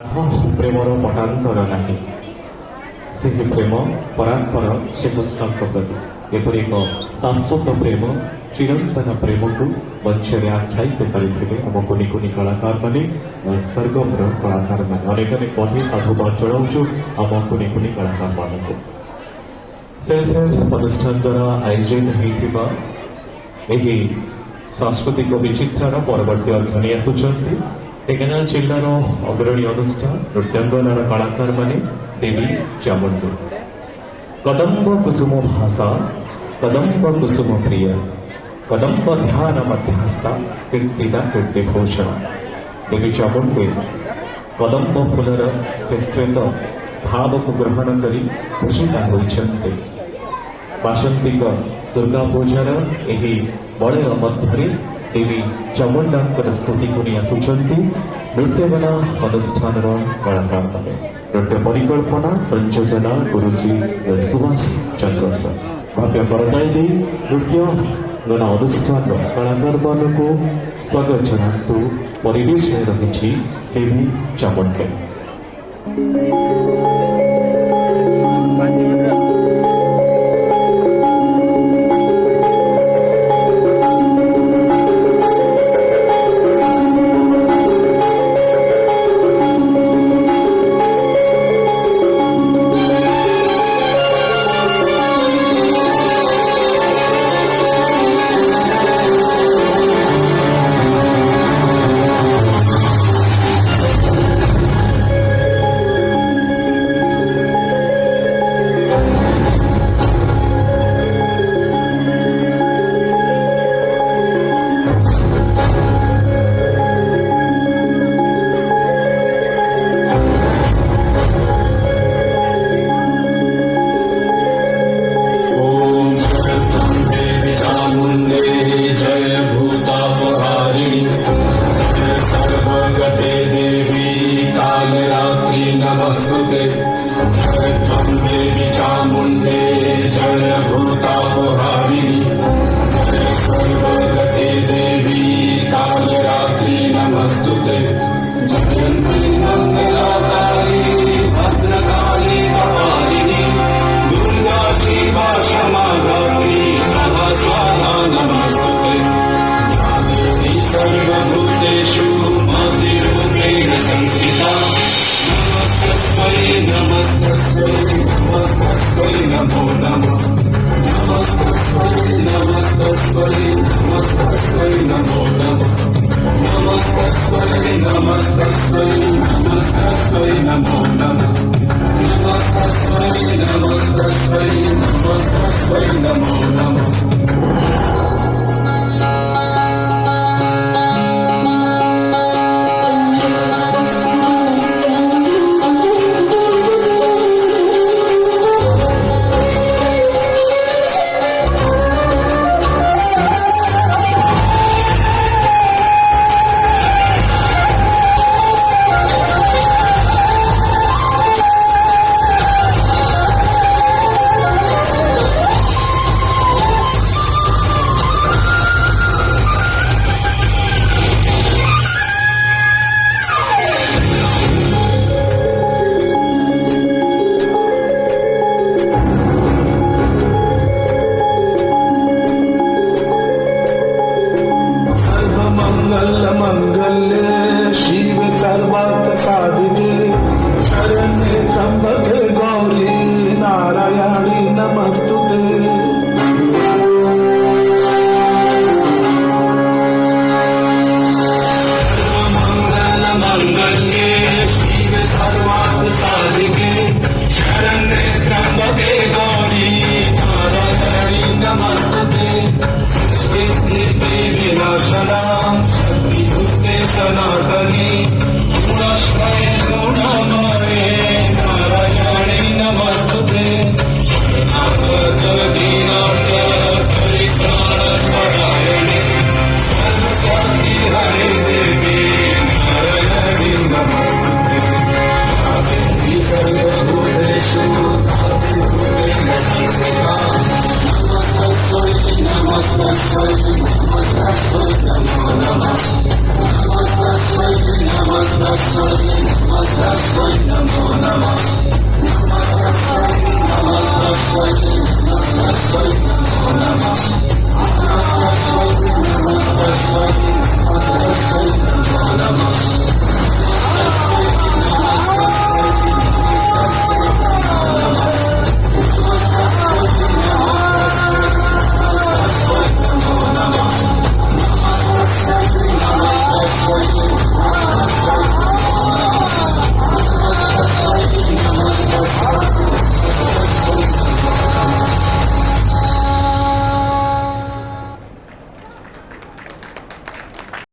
ପ୍ରେମର ପଟାନ୍ତର ନାହିଁ। ସେହି ପ୍ରେମ ପରାତ୍ପର ଶ୍ରୀକୃଷ୍ଣଙ୍କ ପ୍ରତି ଏପରି ଏକ ଶାଶ୍ୱତ ପ୍ରେମ ଚିରନ୍ତନ ପ୍ରେମକୁ ମଞ୍ଚରେ ଆଖ୍ୟାୟିତ କରିଥିଲେ ଆମ କୁନି କୁନି କଳାକାରମାନେ ସରଗମର କଳାକାରମାନେ। ଅନେକ ଅନେକ ବଧେ ସାଧୁବାଦ ଜଣାଉଛୁ ଆମ କୁନି କୁନି କଳାକାରମାନଙ୍କୁ। ସେଲ୍ଫ ହେଲ୍ପ ଅନୁଷ୍ଠାନ ଦ୍ୱାରା ଆୟୋଜିତ ହୋଇଥିବା ଏହି ସାଂସ୍କୃତିକ ବିଚିତ୍ରାର ପରବର୍ତ୍ତୀ ଅର୍ଥ ନେଇ ଆସୁଛନ୍ତି ଢେଙ୍କାନାଳ ଜିଲ୍ଲାର ଅଗ୍ରଣୀ ଅନୁଷ୍ଠାନ ନୃତ୍ୟାଙ୍ଗନାର କଳାକାରମାନେ ଦେବୀ ଚାମୁଣ୍ଡୀ। କଦମ୍ବ କୁସୁମ ଭାଷା କଦମ୍ବ କୁସୁମ ପ୍ରିୟ କଦମ୍ବ ଧ୍ୟାନ ମଧ୍ୟସ୍ଥା କୀର୍ତ୍ତିଦା କୀର୍ତ୍ତିଭୂଷଣ। ଦେବୀ ଚାମୁଣ୍ଡୀ କଦମ୍ବ ଫୁଲର ସେ ଶ୍ଵେତ ଭାବକୁ ଗ୍ରହଣ କରି ଭୂଷିତା ହୋଇଛନ୍ତି। ବାସନ୍ତିକ ଦୁର୍ଗା ପୂଜାର ଏହି ବଳୟ ମଧ୍ୟରେ ଦେବୀ ଚାମୁଣ୍ଡାଙ୍କର ସ୍ତୁତିକୁ ନେଇ ଆସୁଛନ୍ତି ନୃତ୍ୟଗାନା ଅନୁଷ୍ଠାନର କଳାକାରମାନେ। ନୃତ୍ୟ ପରିକଳ୍ପନା ସଂଯୋଜନା ଗୁରୁଶ୍ରୀ ସୁଭାଷ ଚନ୍ଦ୍ର ସାର୍। ଭବ୍ୟ କରତାଳି ଦେଇ ନୃତ୍ୟଗାନା ଅନୁଷ୍ଠାନର କଳାକାରମାନଙ୍କୁ ସ୍ୱାଗତ ଜଣାନ୍ତୁ। ପରିବେଶରେ ରହିଛି ଦେବୀ ଚାମୁଣ୍ଡା। नमस्ते जय त्वं देवी चामुण्डे जय भूतापहारिणि जय सर्वगते देवी कालरात्रि नमस्तुते जयन्ती मङ्गलाकाली भद्रकाली कपालिनी दुर्गा शिवा क्षमा धात्री स्वाहा स्वाहा नमस्तुते या देवी सर्वभूतेषु मतिरूपेण संस्थिता नमस्तस्मै नमस्तस्मै नमो नमः नमस्तस्मै नमस्तस्मै नमस्तस्मै नमो नमः नमस्तस्मै नमस्तस्मै नमस्तस्मै नमो नमः नमस्तस्मै नमस्तस्मै नमस्तस्मै नमो नमः। मंगल्ये शिव सर्वार्थ साधिके शरण्ये त्र्यंबके गौरी नारायणी नमस्तुते। मंगल्ये शिव सर्वार्थ